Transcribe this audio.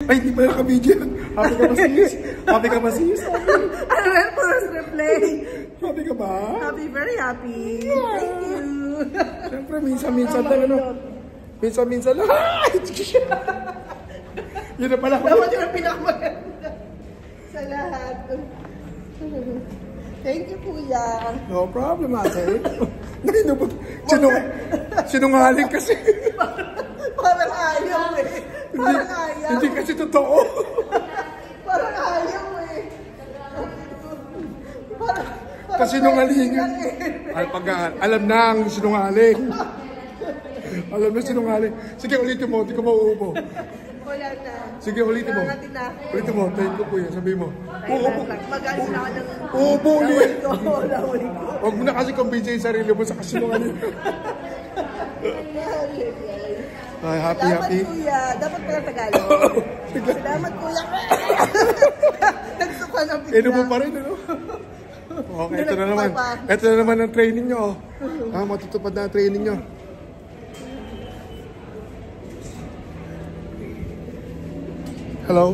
Ay, hindi pa naka-video. Happy ka ba sis? Happy ka ba sis? Ano yan? Puro replay. Happy ka ba? Happy, very happy. Thank you. Siyempre, minsan-minsan lang, ano? Minsan-minsan lang. Yun na pala. Dapat yun ang pinakamaganda sa lahat. Thank you, Kuya. No problem, ate. Sinungaling kasi. Parang ayaw eh. Parang ayaw. Hindi kasi totoo. Parang ayaw eh. Kasi sinungalingan. Alam na ang sinungaling. Alam na sinungaling. Sige, ulitin mo. Hindi ko mauubo. Wala na. Sige, ulitin mo. Ulitin mo. Thank you, Kuya. Sabi mo. Mag-alis na ako ng... Uubo ulit. Laway ko. Huwag mo na kasi kumbinsa yung sarili mo sa kasinungaling. Ay, happy. Salamat, Kuya. Dapat pala Tagalog. Salamat, Kuya. Nagsuka na bigla. Ino mo pa rin, ano? Okay, ito na naman. Ito na naman ang training nyo. Matutupad na ang training nyo. Hello?